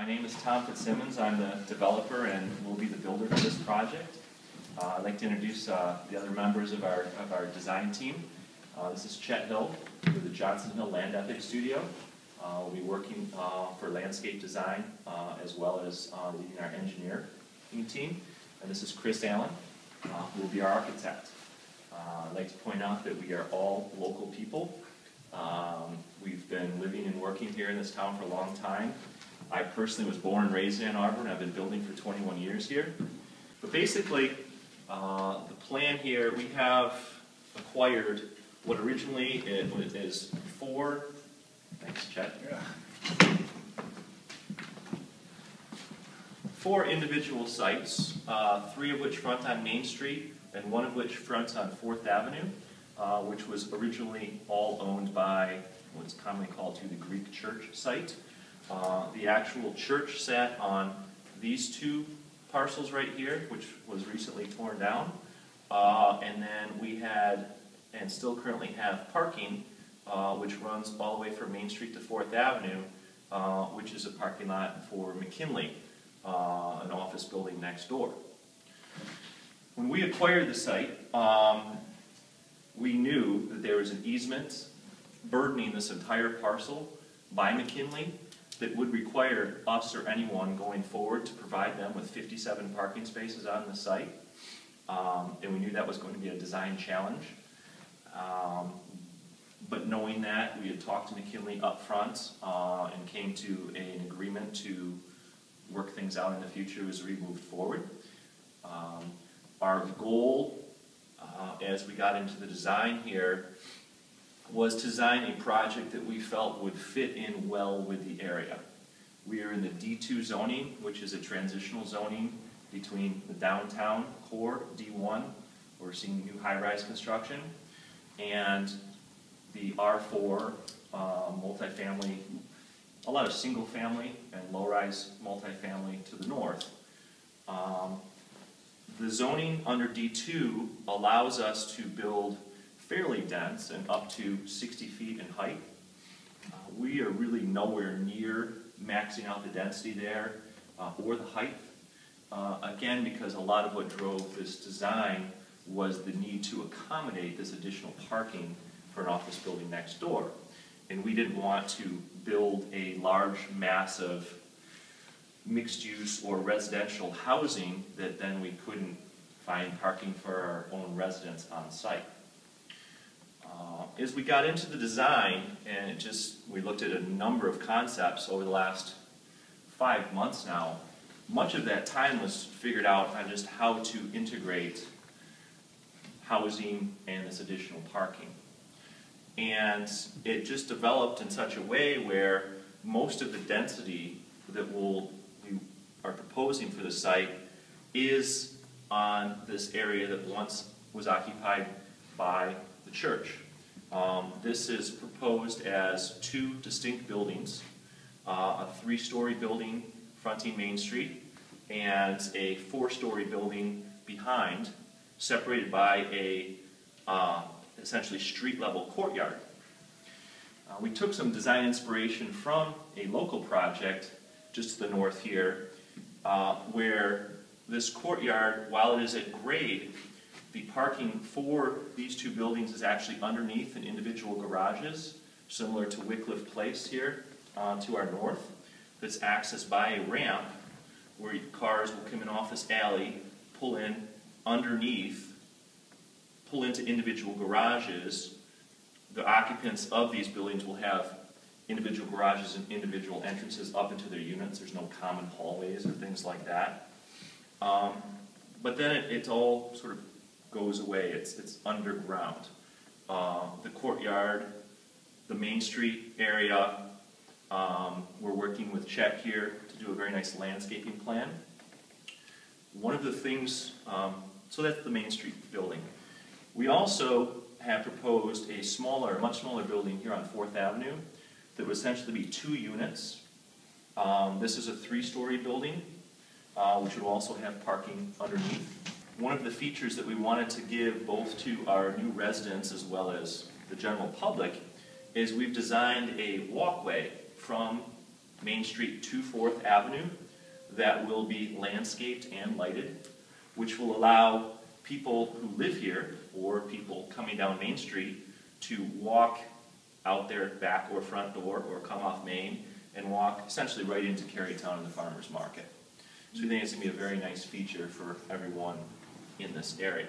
My name is Tom Fitzsimmons. I'm the developer and will be the builder for this project. I'd like to introduce the other members of our design team. This is Chet Hill with the Johnson Hill Land Ethics Studio. We'll be working for landscape design as well as leading our engineering team. And this is Chris Allen, who will be our architect. I'd like to point out that we are all local people. We've been living and working here in this town for a long time. I personally was born and raised in Arbor, and I've been building for 21 years here. But basically, the plan here, we have acquired what originally is four, thanks Chet, four individual sites, three of which front on Main Street and one of which fronts on 4th Avenue, which was originally all owned by what's commonly called the Greek church site. The actual church sat on these two parcels right here, which was recently torn down. And then we had, and still currently have, parking, which runs all the way from Main Street to 4th Avenue, which is a parking lot for McKinley, an office building next door. When we acquired the site, we knew that there was an easement burdening this entire parcel by McKinley that would require us or anyone going forward to provide them with 57 parking spaces on the site. And we knew that was going to be a design challenge. But knowing that, we had talked to McKinley up front and came to an agreement to work things out in the future as we moved forward. Our goal, as we got into the design here, was to design a project that we felt would fit in well with the area. We are in the D2 zoning, which is a transitional zoning between the downtown core, D1, where we're seeing new high-rise construction, and the R4 multifamily, a lot of single-family and low-rise multifamily to the north. The zoning under D2 allows us to build fairly dense and up to 60 feet in height. We are really nowhere near maxing out the density there or the height. Again, because a lot of what drove this design was the need to accommodate this additional parking for an office building next door. And we didn't want to build a large mass of mixed use or residential housing that then we couldn't find parking for our own residents on site. As we got into the design, and we looked at a number of concepts over the last 5 months now, much of that time was figured out on just how to integrate housing and this additional parking. And it just developed in such a way where most of the density that we are proposing for the site is on this area that once was occupied by the church. This is proposed as two distinct buildings, a 3-story building fronting Main Street and a 4-story building behind, separated by a essentially street-level courtyard. We took some design inspiration from a local project just to the north here, where this courtyard, while it is at grade, the parking for these two buildings is actually underneath in individual garages, similar to Wycliffe Place here to our north, that's accessed by a ramp where cars will come in off this alley, pull in underneath, pull into individual garages. The occupants of these buildings will have individual garages and individual entrances up into their units. There's no common hallways or things like that. But then it all sort of goes away. It's underground. The courtyard, the Main Street area, we're working with Chet here to do a very nice landscaping plan. One of the things, so that's the Main Street building. We also have proposed a much smaller building here on 4th Avenue that would essentially be 2 units. This is a 3-story building, which would also have parking underneath. One of the features that we wanted to give both to our new residents as well as the general public is we've designed a walkway from Main Street to 4th Avenue that will be landscaped and lighted, which will allow people who live here or people coming down Main Street to walk out their back or front door or come off Main and walk essentially right into Kerrytown and the farmers market. So we think it's going to be a very nice feature for everyone in this area.